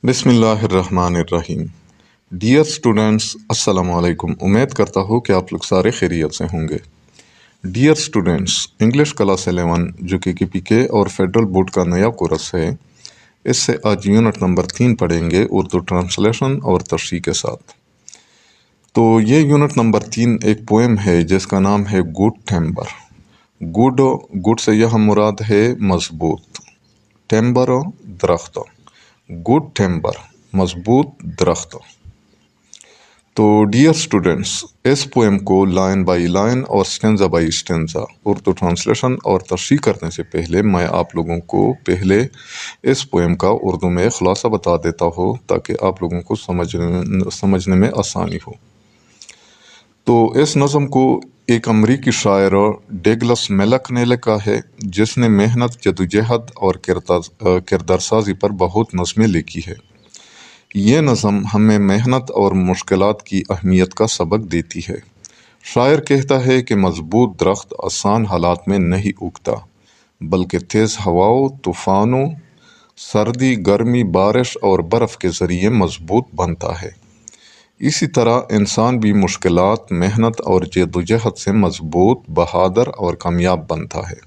بسم اللہ الرحمن الرحیم۔ ڈیئر اسٹوڈنٹس، السلام علیکم۔ امید کرتا ہوں کہ آپ لوگ سارے خیریت سے ہوں گے۔ ڈیئر اسٹوڈنٹس، انگلش کلاس 11 جو کہ KPK اور فیڈرل بورڈ کا نیا کورس ہے، اس سے آج یونٹ نمبر 3 پڑھیں گے اردو ٹرانسلیشن اور تشریح کے ساتھ۔ تو یہ یونٹ نمبر 3 ایک پوئم ہے جس کا نام ہے گڈ ٹیمبر۔ گڈ سے یہاں مراد ہے مضبوط، ٹیمبر درخت، گڈ ٹیمبر مضبوط درخت۔ تو ڈیئر اسٹوڈنٹس، اس پوئم کو لائن بائی لائن اور stanza by stanza Urdu translation اور تشریح کرنے سے پہلے میں آپ لوگوں کو پہلے اس پوئم کا اردو میں خلاصہ بتا دیتا ہوں تاکہ آپ لوگوں کو سمجھنے میں آسانی ہو۔ تو اس نظم کو ایک امریکی شاعر ڈگلس میلک نے لکھا ہے، جس نے محنت، جدوجہد اور کردار سازی پر بہت نظمیں لکھی ہے۔ یہ نظم ہمیں محنت اور مشکلات کی اہمیت کا سبق دیتی ہے۔ شاعر کہتا ہے کہ مضبوط درخت آسان حالات میں نہیں اگتا، بلکہ تیز ہواؤں، طوفانوں، سردی، گرمی، بارش اور برف کے ذریعے مضبوط بنتا ہے۔ اسی طرح انسان بھی مشکلات، محنت اور جدوجہد سے مضبوط، بہادر اور کامیاب بنتا ہے۔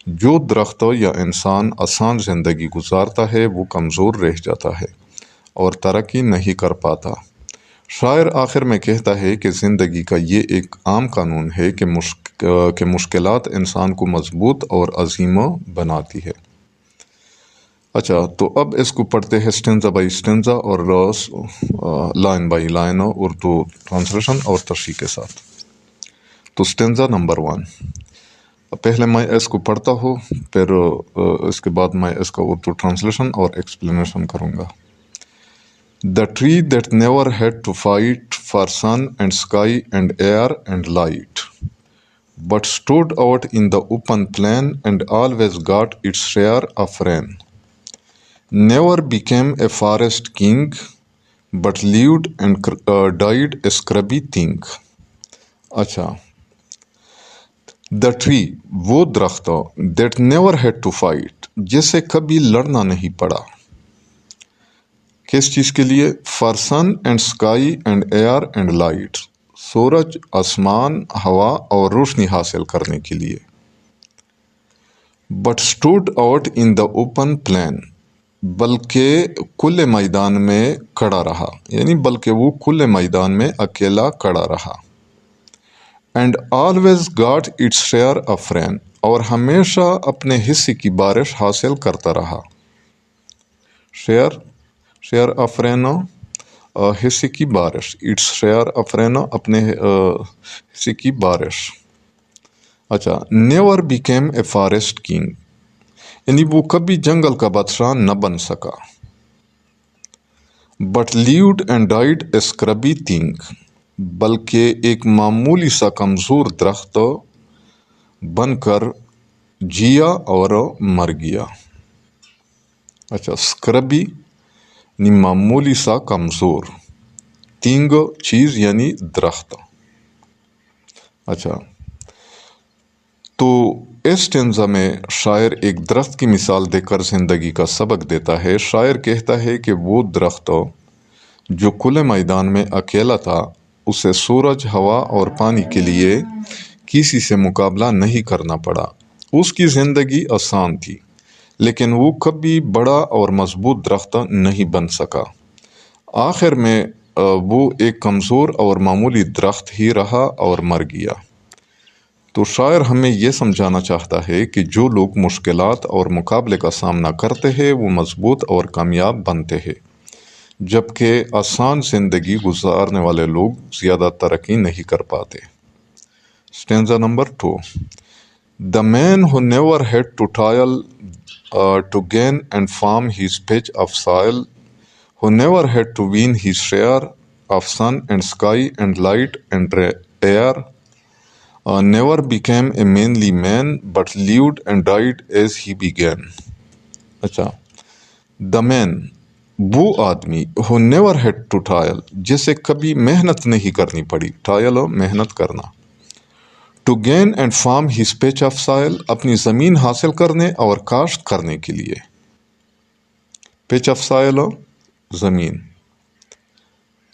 جو درخت یا انسان آسان زندگی گزارتا ہے وہ کمزور رہ جاتا ہے اور ترقی نہیں کر پاتا۔ شاعر آخر میں کہتا ہے کہ زندگی کا یہ ایک عام قانون ہے کہ مشکلات انسان کو مضبوط اور عظیم بناتی ہے۔ اچھا، تو اب اس کو پڑھتے ہیں اسٹینزا بائی اسٹینزا اور line by line Urdu translation اور تشریح کے ساتھ۔ تو اسٹینزا نمبر 1، پہلے میں اس کو پڑھتا ہوں، پھر اس کے بعد میں اس کا اردو ٹرانسلیشن اور ایکسپلینیشن کروں گا۔ The tree that never had to fight for sun and sky and air and light, but stood out in the open plain and always got its share of rain, never became a forest king, but lived and died a scrubby thing. اچھا، the tree وہ درخت that never had to fight جسے کبھی لڑنا نہیں پڑا، کس چیز کے لیے؟ for sun and sky and air and light، سورج، آسمان، ہوا اور روشنی حاصل کرنے کے لیے۔ but stood out in the open plain، بلکہ کھلے میدان میں کھڑا رہا، یعنی بلکہ وہ کھلے میدان میں اکیلا کھڑا رہا۔ and always got its share of rain، اور ہمیشہ اپنے حصے کی بارش حاصل کرتا رہا۔ شیئر آف رین، حصے کی بارش، اٹس شیئر آف رین، اپنے حصے کی بارش۔ اچھا، never became a forest king, یعنی وہ کبھی جنگل کا بادشاہ نہ بن سکا۔ But lived and died a scrubby thing, بلکہ ایک معمولی سا کمزور درخت بن کر جیا اور مر گیا۔ اچھا، اسکربی یعنی معمولی سا کمزور، تنگ چیز یعنی درخت۔ اچھا، تو اس اسٹینزا میں شاعر ایک درخت کی مثال دے کر زندگی کا سبق دیتا ہے۔ شاعر کہتا ہے کہ وہ درخت جو کھلے میدان میں اکیلا تھا، اسے سورج، ہوا اور پانی کے لیے کسی سے مقابلہ نہیں کرنا پڑا۔ اس کی زندگی آسان تھی، لیکن وہ کبھی بڑا اور مضبوط درخت نہیں بن سکا۔ آخر میں وہ ایک کمزور اور معمولی درخت ہی رہا اور مر گیا۔ تو شاعر ہمیں یہ سمجھانا چاہتا ہے کہ جو لوگ مشکلات اور مقابلے کا سامنا کرتے ہیں وہ مضبوط اور کامیاب بنتے ہیں، جبکہ آسان زندگی گزارنے والے لوگ زیادہ ترقی نہیں کر پاتے۔ Stanza number 2، The man who never had to toil to gain and farm his patch of soil, who never had to win his share of sun and sky and light and air, never became a manly man, but lived and died as he began. اچھا، the man وہ آدمی who never had to toil جسے کبھی محنت نہیں کرنی پڑی، toil محنت کرنا، to gain and farm his patch of soil اپنی زمین حاصل کرنے اور کاشت کرنے کے لیے، patch of soil زمین،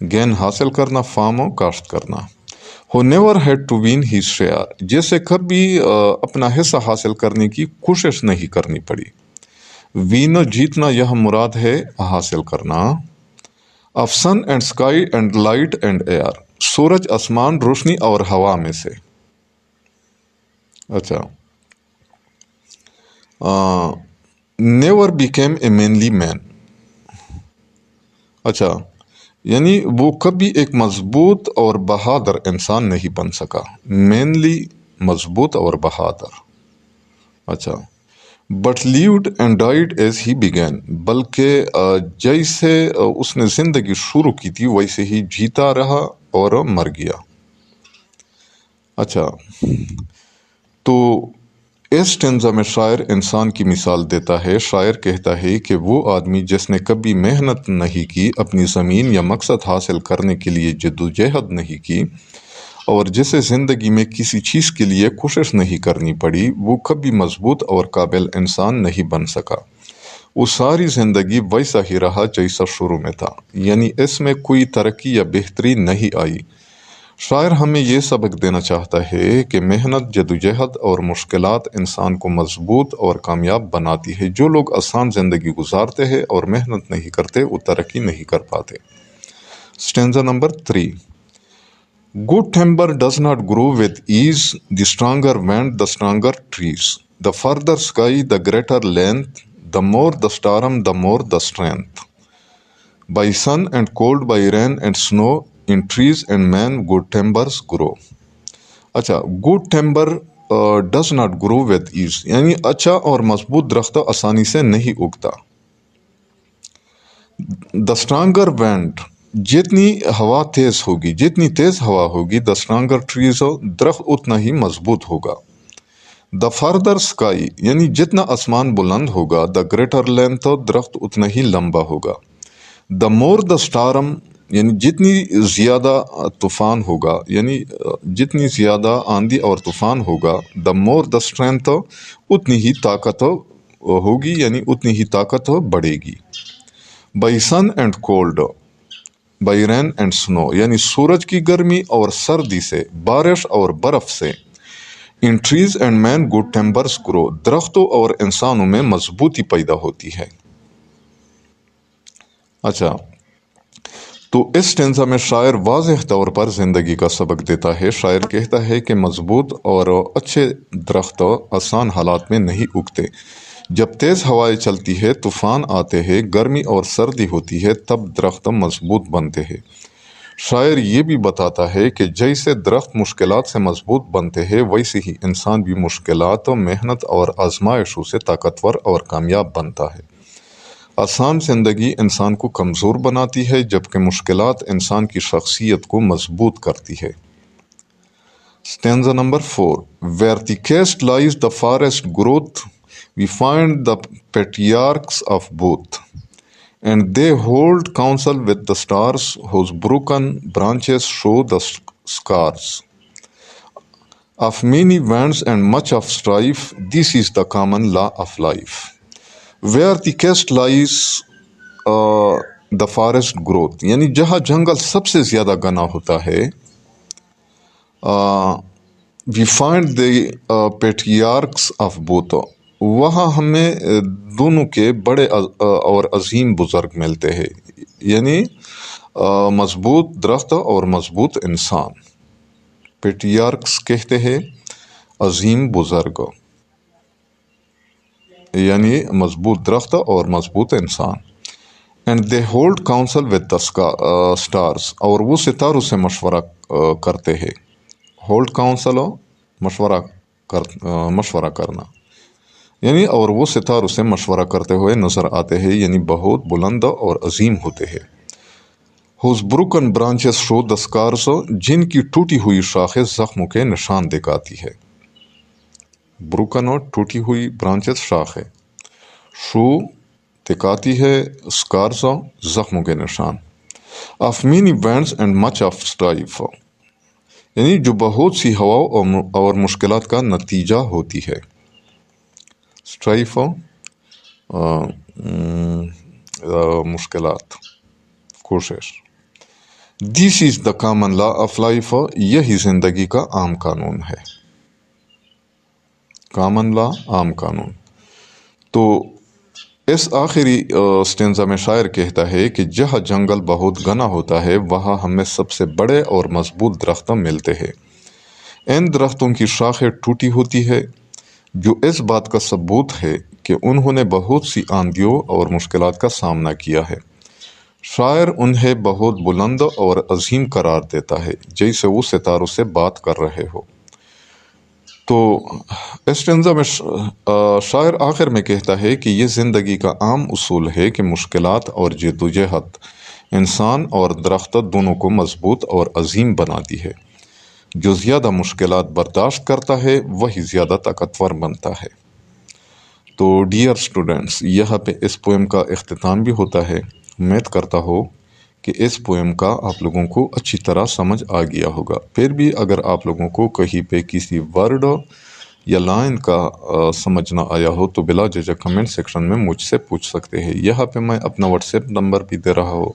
گین حاصل کرنا، فارم کاشت کرنا. He never had to win his share, جیسے کبھی اپنا حصہ حاصل کرنے کی کوشش نہیں کرنی پڑی. وین جیتنا یہ مراد ہے حاصل کرنا. Of sun and sky and light and air, سورج، آسمان، روشنی اور ہوا میں سے. اچھا. Never became a manly man. اچھا، یعنی وہ کبھی ایک مضبوط اور بہادر انسان نہیں بن سکا. مینلی مضبوط اور بہادر. اچھا. But lived and died as he begin, بلکہ جیسے اس نے زندگی شروع کی تھی ویسے ہی جیتا رہا اور مر گیا. اچھا، تو اس اسٹینزا میں شاعر انسان کی مثال دیتا ہے. شاعر کہتا ہے کہ وہ آدمی جس نے کبھی محنت نہیں کی، اپنی زمین یا مقصد حاصل کرنے کے لیے جدوجہد نہیں کی، اور جسے زندگی میں کسی چیز کے لیے کوشش نہیں کرنی پڑی، وہ کبھی مضبوط اور قابل انسان نہیں بن سکا. وہ ساری زندگی ویسا ہی رہا جیسا شروع میں تھا، یعنی اس میں کوئی ترقی یا بہتری نہیں آئی. شاعر ہمیں یہ سبق دینا چاہتا ہے کہ محنت، جدوجہد اور مشکلات انسان کو مضبوط اور کامیاب بناتی ہے. جو لوگ آسان زندگی گزارتے ہیں اور محنت نہیں کرتے، وہ ترقی نہیں کر پاتے. Stanza number 3. Good timber does not grow with ease. The stronger wind, the stronger trees. The further sky, the greater length. The more the storm, the more the strength. By sun and cold, by rain and snow, in trees and men, good timbers grow. اچھا. good timber does not grow with ease، یعنی اچھا اور مضبوط درخت آسانی سے نہیں اگتا. The stronger wind، جتنی ہوا تیز ہوگی، جتنی تیز ہوا ہوگی، the stronger trees، درخت اتنا ہی مضبوط ہوگا. The further sky، یعنی جتنا آسمان بلند ہوگا، the greater length، درخت اتنا ہی لمبا ہوگا. The more the storm، یعنی جتنی زیادہ طوفان ہوگا، یعنی جتنی زیادہ آندھی اور طوفان ہوگا، the more the strength، اتنی ہی طاقت ہوگی، یعنی اتنی ہی طاقت بڑھے گی. By sun and cold، by rain and snow، یعنی سورج کی گرمی اور سردی سے، بارش اور برف سے. In trees and men good timbers grow، درختوں اور انسانوں میں مضبوطی پیدا ہوتی ہے. اچھا، تو اس اسٹینزا میں شاعر واضح طور پر زندگی کا سبق دیتا ہے. شاعر کہتا ہے کہ مضبوط اور اچھے درخت آسان حالات میں نہیں اگتے. جب تیز ہوائیں چلتی ہے، طوفان آتے ہیں، گرمی اور سردی ہوتی ہے، تب درخت مضبوط بنتے ہیں. شاعر یہ بھی بتاتا ہے کہ جیسے درخت مشکلات سے مضبوط بنتے ہیں، ویسے ہی انسان بھی مشکلات، محنت اور آزمائشوں سے طاقتور اور کامیاب بنتا ہے. آسان زندگی انسان کو کمزور بناتی ہے، جبکہ مشکلات انسان کی شخصیت کو مضبوط کرتی ہے. Stanza number 4. Where the caste lies the forest growth, we find the patriarchs of both. And they hold counsel with the stars, whose broken branches show the scars. Of many winds and much of strife, this is the common law of life. Where the caste lies the forest growth، یعنی جہاں جنگل سب سے زیادہ گھنا ہوتا ہے، we find the patriarchs of both، وہاں ہمیں دونوں کے بڑے اور عظیم بزرگ ملتے ہیں، یعنی مضبوط درخت اور مضبوط انسان. پیٹریارکس کہتے ہیں عظیم بزرگ، یعنی مضبوط درخت اور مضبوط انسان. And they hold council with the stars, اور وہ ستاروں سے مشورہ کرتے ہیں. ہولڈ کاؤنسل، مشورہ کرنا، یعنی اور وہ ستاروں سے مشورہ کرتے ہوئے نظر آتے ہیں، یعنی بہت بلند اور عظیم ہوتے ہیں. whose broken branches show the scars، جن کی ٹوٹی ہوئی شاخیں زخموں کے نشان دکھاتی ہے. بروکن اور ٹوٹی ہوئی برانچز شاخیں، شو دکھاتی ہے، اسکارز زخموں کے نشان. Of many wounds and much of strife, یعنی جو بہت سی ہواؤں اور مشکلات کا نتیجہ ہوتی ہے. اسٹرائف مشکلات. کوشش۔ This is the common law of life, یہی زندگی کا عام قانون ہے۔ کامن لا، عام قانون۔ تو اس آخری اسٹینزا میں شاعر کہتا ہے کہ جہاں جنگل بہت گھنا ہوتا ہے وہاں ہمیں سب سے بڑے اور مضبوط درخت ملتے ہیں۔ ان درختوں کی شاخیں ٹوٹی ہوتی ہے، جو اس بات کا ثبوت ہے کہ انہوں نے بہت سی آندھیوں اور مشکلات کا سامنا کیا ہے۔ شاعر انہیں بہت بلند اور عظیم قرار دیتا ہے، جیسے وہ ستاروں سے بات کر رہے ہو۔ تو اسٹینزا میں شاعر آخر میں کہتا ہے کہ یہ زندگی کا عام اصول ہے کہ مشکلات اور جدوجہد انسان اور درخت دونوں کو مضبوط اور عظیم بناتی ہے۔ جو زیادہ مشکلات برداشت کرتا ہے وہی زیادہ طاقتور بنتا ہے۔ تو ڈیئر اسٹوڈنٹس، یہاں پہ اس پوئم کا اختتام بھی ہوتا ہے۔ امید کرتا ہوں کہ اس پوئم کا آپ لوگوں کو اچھی طرح سمجھ آ گیا ہوگا۔ پھر بھی اگر آپ لوگوں کو کہیں پہ کسی ورڈ یا لائن کا سمجھ نہ آیا ہو تو بلا جھجک کمنٹ سیکشن میں مجھ سے پوچھ سکتے ہیں۔ یہاں پہ میں اپنا واٹس ایپ نمبر بھی دے رہا ہوں،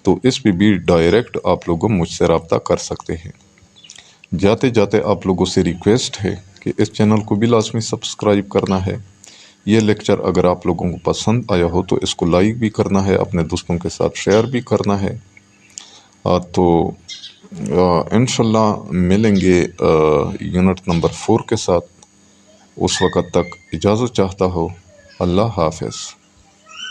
تو اس پہ بھی ڈائریکٹ آپ لوگ مجھ سے رابطہ کر سکتے ہیں۔ جاتے جاتے آپ لوگوں سے ریکویسٹ ہے کہ اس چینل کو بھی لازمی سبسکرائب کرنا ہے۔ یہ لیکچر اگر آپ لوگوں کو پسند آیا ہو تو اس کو لائک بھی کرنا ہے، اپنے دوستوں کے ساتھ شیئر بھی کرنا ہے۔ تو انشاءاللہ ملیں گے یونٹ نمبر 4 کے ساتھ۔ اس وقت تک اجازت چاہتا ہوں۔ اللہ حافظ۔